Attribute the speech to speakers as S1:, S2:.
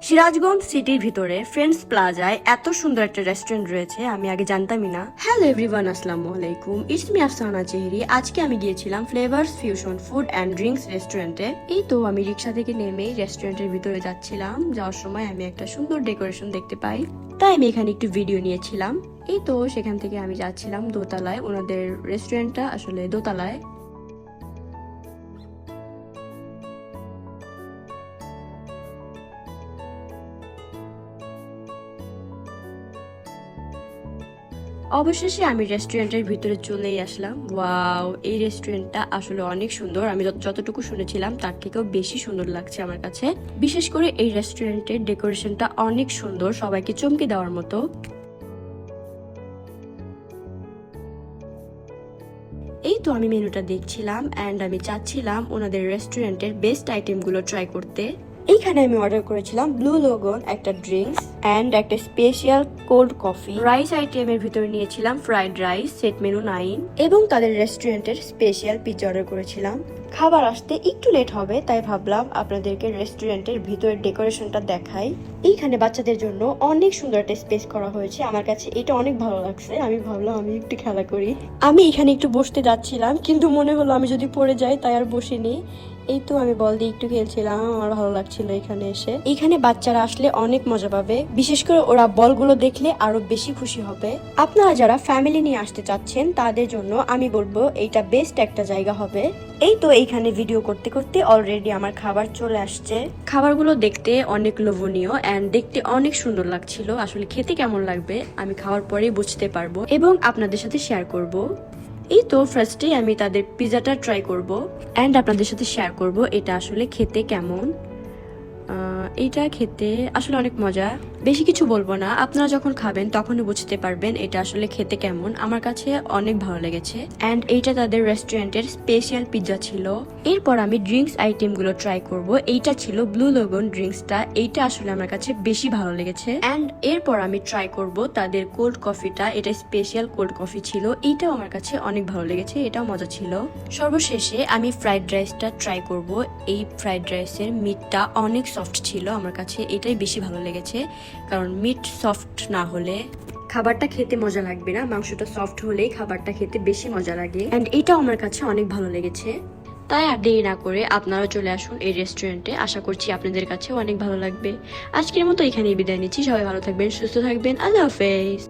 S1: সিরাজগঞ্জ সিটির ভিতরে ফ্রেন্ডস প্লাজায় এত সুন্দর একটা রেস্টুরেন্ট রয়েছে আমি আগে জানতামই না। হ্যালো এভরিওয়ান, আসসালামু আলাইকুম, ইটস মি আফসানা চেহরি। আজকে আমি গিয়েছিলাম flavours fusion food and drinks রেস্টুরেন্টে। এই তো আমি রিক্সা থেকে নেমেই রেস্টুরেন্টের ভিতরে যাচ্ছিলাম। যাওয়ার সময় আমি একটা সুন্দর ডেকোরেশন দেখতে পাই, তাই আমি এখানে একটু ভিডিও নিয়েছিলাম। এই তো সেখান থেকে আমি যাচ্ছিলাম দোতলায়। ওনাদের রেস্টুরেন্টটা আসলে দোতলায়। অবশেষে আমি রেস্টুরেন্টের ভিতরে চলেই আসলাম। ওয়াও, এই রেস্টুরেন্টটা আসলে অনেক সুন্দর। আমি যতটুকু শুনেছিলাম তার থেকেও বেশি সুন্দর লাগছে আমার কাছে। বিশেষ করে এই রেস্টুরেন্টের ডেকোরেশনটা অনেক সুন্দর, সবাইকে চমকে দেওয়ার মতো। এই তো আমি মেনুটা দেখছিলাম এন্ড আমি চাচ্ছিলাম ওনাদের রেস্টুরেন্টের বেস্ট আইটেমগুলো ট্রাই করতে। এইখানে আমি অর্ডার করেছিলাম ব্লু লোগন একটা ড্রিঙ্কস এন্ড একটা স্পেশাল কোল্ড কফি। রাইস আইটেমের ভিতরে নিয়েছিলাম ফ্রাইড রাইস, সেট মেনু 9, এবং তাদের রেস্টুরেন্টের স্পেশাল পিৎজা অর্ডার করেছিলাম। খাবার আসতে একটু লেট হবে, তাই ভাবলাম আপনাদেরকে রেস্টুরেন্টের ভিতরের ডেকোরেশনটা দেখাই। এইখানে বাচ্চাদের জন্য অনেক সুন্দর একটা স্পেস করা হয়েছে। আমার কাছে এটা অনেক ভালো লাগছে। আমি ভাবলাম আমি একটু খেলা করি। আমি এখানে একটু বসতে যাচ্ছিলাম, কিন্তু মনে হলো আমি যদি পড়ে যাই তাই আর বসিনি। এই তো আমি বল দিয়ে একটু খেলছিলাম, আমার ভালো লাগছিল এখানে এসে। এখানে বাচ্চারা আসলে অনেক মজা পাবে, বিশেষ করে ওরা বলগুলো দেখলে আরো বেশি খুশি হবে। আপনারা যারা ফ্যামিলি নিয়ে আসতে চাচ্ছেন তাদের জন্য আমি বলবো এইটা বেস্ট একটা জায়গা হবে। এই তো এইখানে ভিডিও করতে করতে অলরেডি আমার খাবার চলে আসছে। খাবারগুলো দেখতে অনেক লোভনীয় এন্ড দেখতে অনেক সুন্দর লাগছিল। আসলে খেতে কেমন লাগবে আমি খাওয়ার পরেই বুঝতে পারবো এবং আপনাদের সাথে শেয়ার করব। এই তো ফার্স্টে আমি তাদের পিৎজাটা ট্রাই করব এন্ড আপনাদের সাথে শেয়ার করব এটা আসলে খেতে কেমন। এইটা খেতে আসলে অনেক মজা। বেশি কিছু বলবো না, আপনারা যখন খাবেন তখনই বুঝতে পারবেন এটা আসলে খেতে কেমন। আমার কাছে অনেক ভালো লেগেছে এন্ড এইটা তাদের রেস্টুরেন্টের স্পেশাল পিৎজা ছিল। এরপর আমি ড্রিঙ্কস আইটেম গুলো ট্রাই করব। এইটা ছিল ব্লু লোগন ড্রিঙ্কসটা, এইটা আসলে আমার কাছে বেশি ভালো লেগেছে। এন্ড এরপর আমি ট্রাই করব তাদের কোল্ড কফিটা, এটা স্পেশাল কোল্ড কফি ছিল, এইটাও আমার কাছে অনেক ভালো লেগেছে, এটাও মজা ছিল। সর্বশেষে আমি ফ্রাইড রাইসটা ট্রাই করব। এই ফ্রাইড রাইসের মিটটা অনেক সফট ছিল, আমার কাছে এটাই বেশি ভালো লেগেছে। কারণ মিট সফট না হলে খাবারটা খেতে মজা লাগবে না, মাংসটা সফট হলেই খাবারটা খেতে বেশি মজা লাগে। এন্ড এটাও আমার কাছে অনেক ভালো লেগেছে। তাই আর দেরি না করে আপনারা চলে আসুন এই রেস্টুরেন্টে। আশা করছি আপনাদের কাছেও অনেক ভালো লাগবে। আজকের মতো এখানেই বিদায় নিচ্ছি। সবাই ভালো থাকবেন, সুস্থ থাকবেন। আল্লাহ হাফেজ।